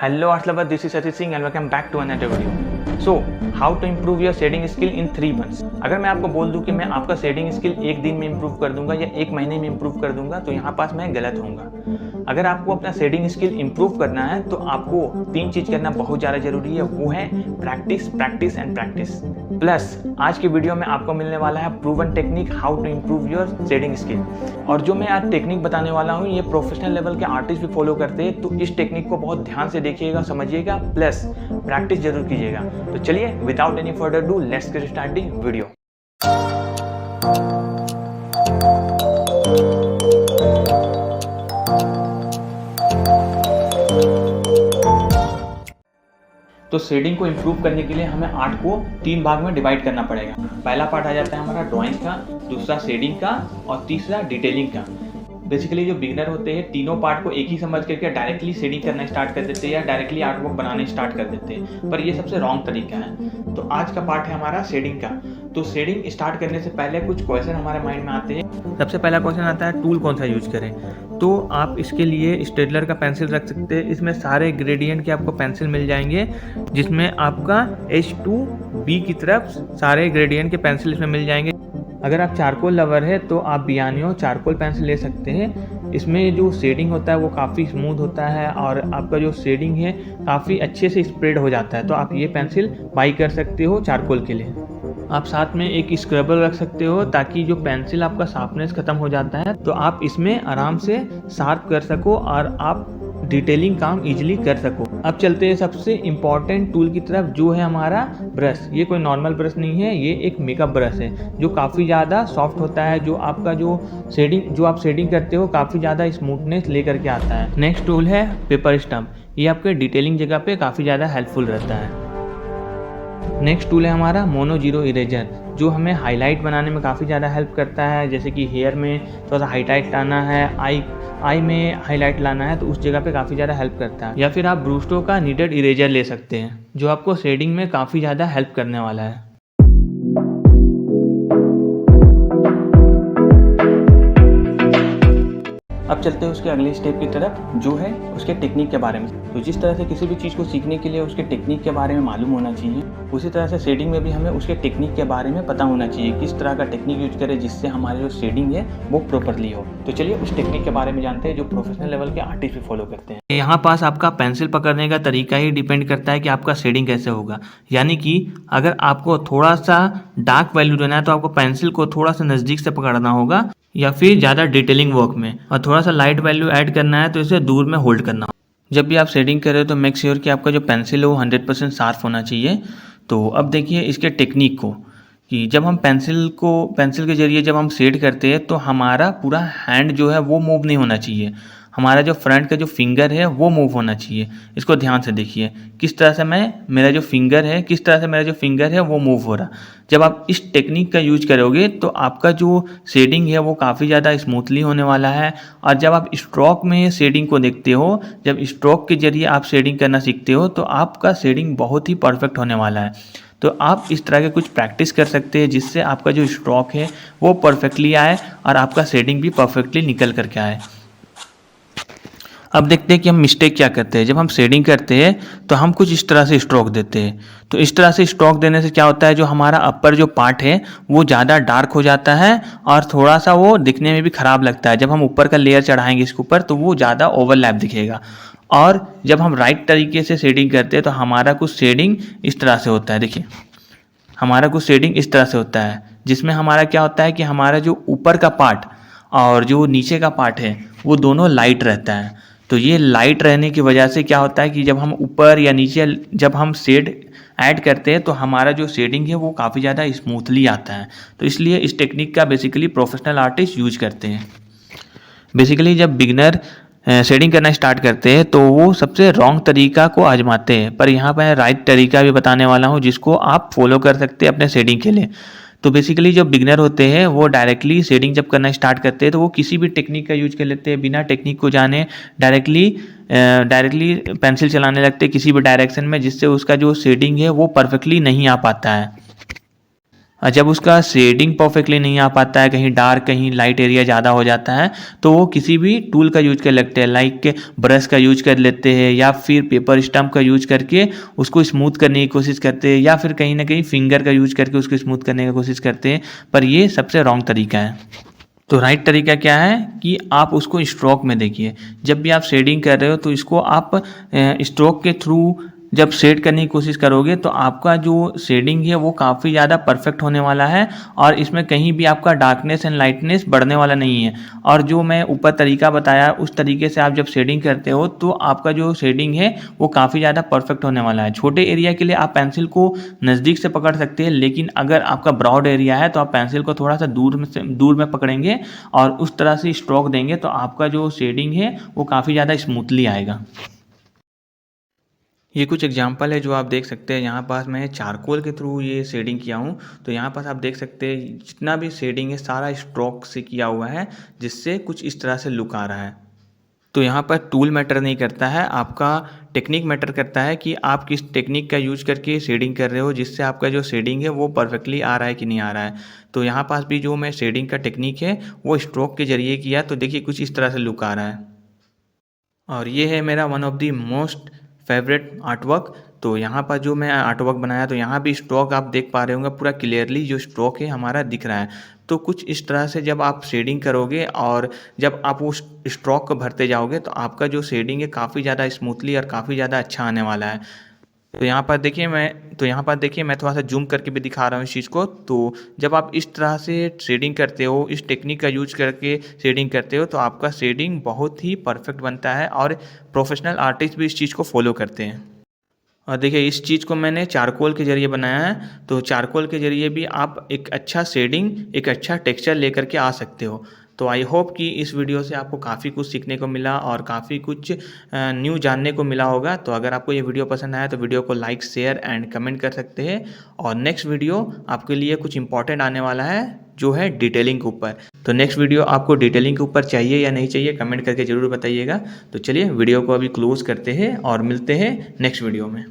Hello art lover, this is Satish Singh and welcome back to another video. So, how to improve your shading skill in 3 months? अगर मैं आपको बोल दूं कि मैं आपका शेडिंग स्किल एक दिन में इंप्रूव कर दूंगा या एक महीने में इंप्रूव कर दूंगा तो यहाँ पास मैं गलत होऊंगा। अगर आपको अपना शेडिंग स्किल इंप्रूव करना है तो आपको 3 चीज़ करना बहुत ज़्यादा जरूरी है, वो है practice, practice and practice. Plus आज के वीडियो में आपको मिलने वाला है proven technique how to improve your shading skill. और जो मैं आज टेक्निक बताने वाला हूँ ये प्रोफेशनल लेवल के आर्टिस्ट भी फॉलो करते हैं, तो इस टेक्निक को बहुत ध्यान से देखिएगा, समझिएगा, प्लस प्रैक्टिस जरूर कीजिएगा। तो चलिए without any further do let's get starting video. तो शेडिंग को इम्प्रूव करने के लिए हमें आर्ट को 3 भाग में डिवाइड करना पड़ेगा। पहला पार्ट आ जाता है हमारा ड्राइंग का, दूसरा शेडिंग का और तीसरा डिटेलिंग का। बेसिकली जो बिगिनर होते हैं तीनों पार्ट को एक ही समझ करके डायरेक्टली शेडिंग करना स्टार्ट कर देते हैं या डायरेक्टली आर्ट वर्क बनाने स्टार्ट कर देते हैं, पर ये सबसे रॉन्ग तरीका है। तो आज का पार्ट है हमारा शेडिंग का। तो शेडिंग स्टार्ट करने से पहले कुछ क्वेश्चन हमारे माइंड में आते हैं। सबसे पहला क्वेश्चन आता है टूल कौन सा यूज करें। तो आप इसके लिए स्टेडलर का पेंसिल रख सकते हैं। इसमें सारे ग्रेडियंट के आपको पेंसिल मिल जाएंगे, जिसमें आपका H2B की तरफ सारे ग्रेडियंट के पेंसिल इसमें मिल जाएंगे। अगर आप चारकोल लवर है तो आप बियानियो चारकोल पेंसिल ले सकते हैं। इसमें जो शेडिंग होता है वो काफ़ी स्मूथ होता है और आपका जो शेडिंग है काफ़ी अच्छे से स्प्रेड हो जाता है। तो आप ये पेंसिल बाई कर सकते हो चारकोल के लिए। आप साथ में एक स्क्रबर रख सकते हो ताकि जो पेंसिल आपका शार्पनेस ख़त्म हो जाता है तो आप इसमें आराम से शार्प कर सको और आप डिटेलिंग काम इजीली कर सको। अब चलते हैं सबसे इम्पॉर्टेंट टूल की तरफ, जो है हमारा ब्रश। ये कोई नॉर्मल ब्रश नहीं है, ये एक मेकअप ब्रश है जो काफ़ी ज़्यादा सॉफ्ट होता है, जो आपका जो आप शेडिंग करते हो काफ़ी ज़्यादा स्मूथनेस लेकर के आता है। नेक्स्ट टूल है पेपर स्टम्प। ये आपके डिटेलिंग जगह पे काफ़ी ज़्यादा हेल्पफुल रहता है। नेक्स्ट टूल है हमारा मोनो जीरो इरेजर, जो हमें हाईलाइट बनाने में काफ़ी ज़्यादा हेल्प करता है। जैसे कि हेयर में थोड़ा सा हाईलाइट लाना है, आई में हाईलाइट लाना है, तो उस जगह पे काफ़ी ज़्यादा हेल्प करता है। या फिर आप ब्रूस्टो का नीडेड इरेजर ले सकते हैं, जो आपको शेडिंग में काफ़ी ज़्यादा हेल्प करने वाला है। अब चलते हैं उसके अगले स्टेप की तरफ, जो है उसके टेक्निक के बारे में। तो जिस तरह से किसी भी चीज़ को सीखने के लिए उसके टेक्निक के बारे में मालूम होना चाहिए, उसी तरह से शेडिंग में भी हमें उसके टेक्निक के बारे में पता होना चाहिए, किस तरह का टेक्निक यूज करें जिससे हमारी जो शेडिंग है वो प्रॉपरली हो। तो चलिए उस टेक्निक के बारे में जानते हैं जो प्रोफेशनल लेवल के आर्टिस्ट भी फॉलो करते हैं। यहाँ पास आपका पेंसिल पकड़ने का तरीका ही डिपेंड करता है कि आपका शेडिंग कैसे होगा। यानी कि अगर आपको थोड़ा सा डार्क वैल्यू देना है तो आपको पेंसिल को थोड़ा सा नज़दीक से पकड़ना होगा, या फिर ज़्यादा डिटेलिंग वर्क में, और थोड़ा सा लाइट वैल्यू ऐड करना है तो इसे दूर में होल्ड करना हो। जब भी आप शेडिंग कर रहे हो तो मेक श्योर कि आपका जो पेंसिल है वो 100% शार्प होना चाहिए। तो अब देखिए इसके टेक्निक को, कि जब हम पेंसिल के जरिए जब हम शेड करते हैं तो हमारा पूरा हैंड जो है वो मूव नहीं होना चाहिए, हमारा जो फ्रंट का जो फिंगर है वो मूव होना चाहिए। इसको ध्यान से देखिए किस तरह से मेरा जो फिंगर है वो मूव हो रहा। जब आप इस टेक्निक का यूज करोगे तो आपका जो शेडिंग है वो काफ़ी ज़्यादा स्मूथली होने वाला है। और जब आप स्ट्रोक में शेडिंग को देखते हो, जब स्ट्रोक के जरिए आप शेडिंग करना सीखते हो तो आपका शेडिंग बहुत ही परफेक्ट होने वाला है। तो आप इस तरह के कुछ प्रैक्टिस कर सकते हैं जिससे आपका जो स्ट्रोक है वो परफेक्टली आए और आपका शेडिंग भी परफेक्टली निकल करके आए। अब देखते हैं कि हम मिस्टेक क्या करते हैं। जब हम शेडिंग करते हैं तो हम कुछ इस तरह से स्ट्रोक देते हैं। तो इस तरह से स्ट्रोक देने से क्या होता है, जो हमारा अपर जो पार्ट है वो ज़्यादा डार्क हो जाता है और थोड़ा सा वो दिखने में भी ख़राब लगता है। जब हम ऊपर का लेयर चढ़ाएंगे इसके ऊपर तो वो ज़्यादा ओवरलैप दिखेगा। और जब हम राइट तरीके से शेडिंग करते हैं तो हमारा कुछ शेडिंग इस तरह से होता है। देखिए हमारा कुछ शेडिंग इस तरह से होता है, जिसमें हमारा क्या होता है कि हमारा जो ऊपर का पार्ट और जो नीचे का पार्ट है वो दोनों लाइट रहता है। तो ये लाइट रहने की वजह से क्या होता है कि जब हम ऊपर या नीचे जब हम शेड ऐड करते हैं तो हमारा जो शेडिंग है वो काफ़ी ज़्यादा स्मूथली आता है। तो इसलिए इस टेक्निक का बेसिकली प्रोफेशनल आर्टिस्ट यूज करते हैं। बेसिकली जब बिगनर शेडिंग करना स्टार्ट करते हैं तो वो सबसे रॉन्ग तरीका को आजमाते हैं, पर यहाँ पर राइट तरीका भी बताने वाला हूँ जिसको आप फॉलो कर सकते हैं अपने शेडिंग के लिए। तो बेसिकली जो बिगनर होते हैं वो डायरेक्टली शेडिंग जब करना स्टार्ट करते हैं तो वो किसी भी टेक्निक का यूज कर लेते हैं, बिना टेक्निक को जाने डायरेक्टली पेंसिल चलाने लगते हैं किसी भी डायरेक्शन में, जिससे उसका जो शेडिंग है वो परफेक्टली नहीं आ पाता है। जब उसका शेडिंग परफेक्टली नहीं आ पाता है, कहीं डार्क कहीं लाइट एरिया ज़्यादा हो जाता है, तो वो किसी भी टूल का यूज कर लेते हैं, लाइक ब्रश का यूज कर लेते हैं या फिर पेपर स्टम्प का यूज करके उसको स्मूथ करने की कोशिश करते हैं, या फिर कहीं ना कहीं फिंगर का यूज करके उसको स्मूथ करने की कोशिश करते हैं। पर ये सबसे रॉन्ग तरीका है। तो राइट तरीका क्या है कि आप उसको स्ट्रोक में देखिए। जब भी आप शेडिंग कर रहे हो तो इसको आप स्ट्रोक के थ्रू जब शेड करने की कोशिश करोगे तो आपका जो शेडिंग है वो काफ़ी ज़्यादा परफेक्ट होने वाला है, और इसमें कहीं भी आपका डार्कनेस एंड लाइटनेस बढ़ने वाला नहीं है। और जो मैं ऊपर तरीका बताया उस तरीके से आप जब शेडिंग करते हो तो आपका जो शेडिंग है वो काफ़ी ज़्यादा परफेक्ट होने वाला है। छोटे एरिया के लिए आप पेंसिल को नज़दीक से पकड़ सकते हैं, लेकिन अगर आपका ब्रॉड एरिया है तो आप पेंसिल को थोड़ा सा दूर में पकड़ेंगे और उस तरह से स्ट्रोक देंगे तो आपका जो शेडिंग है वो काफ़ी ज़्यादा स्मूथली आएगा। ये कुछ एग्जांपल है जो आप देख सकते हैं। यहाँ पास मैं चारकोल के थ्रू ये शेडिंग किया हूँ, तो यहाँ पास आप देख सकते हैं जितना भी शेडिंग है सारा स्ट्रोक से किया हुआ है, जिससे कुछ इस तरह से लुक आ रहा है। तो यहाँ पर टूल मैटर नहीं करता है, आपका टेक्निक मैटर करता है कि आप किस टेक्निक का यूज करके शेडिंग कर रहे हो, जिससे आपका जो शेडिंग है वो परफेक्टली आ रहा है कि नहीं आ रहा है। तो यहाँ पास भी जो मैं शेडिंग का टेक्निक है वो स्ट्रोक के जरिए किया, तो देखिए कुछ इस तरह से लुक आ रहा है। और ये है मेरा one of the most favourite artwork. तो यहाँ पर जो मैं आर्टवर्क बनाया तो यहाँ भी स्ट्रोक आप देख पा रहे होंगे, पूरा क्लियरली जो स्ट्रोक है हमारा दिख रहा है। तो कुछ इस तरह से जब आप शेडिंग करोगे और जब आप उस स्ट्रोक को भरते जाओगे तो आपका जो शेडिंग है काफ़ी ज़्यादा स्मूथली और काफ़ी ज़्यादा अच्छा आने वाला है। तो यहाँ पर देखिए मैं थोड़ा सा जूम करके भी दिखा रहा हूँ इस चीज़ को। तो जब आप इस तरह से शेडिंग करते हो, इस टेक्निक का यूज करके शेडिंग करते हो, तो आपका शेडिंग बहुत ही परफेक्ट बनता है और प्रोफेशनल आर्टिस्ट भी इस चीज़ को फॉलो करते हैं। और देखिए इस चीज़ को मैंने चारकोल के ज़रिए बनाया है, तो चारकोल के ज़रिए भी आप एक अच्छा शेडिंग, एक अच्छा टेक्सचर लेकर के आ सकते हो। तो आई होप कि इस वीडियो से आपको काफ़ी कुछ सीखने को मिला और काफ़ी कुछ न्यू जानने को मिला होगा। तो अगर आपको ये वीडियो पसंद आया तो वीडियो को लाइक, शेयर एंड कमेंट कर सकते हैं। और नेक्स्ट वीडियो आपके लिए कुछ इंपॉर्टेंट आने वाला है जो है डिटेलिंग के ऊपर। तो नेक्स्ट वीडियो आपको डिटेलिंग के ऊपर चाहिए या नहीं चाहिए कमेंट करके ज़रूर बताइएगा। तो चलिए वीडियो को अभी क्लोज़ करते हैं और मिलते हैं नेक्स्ट वीडियो में।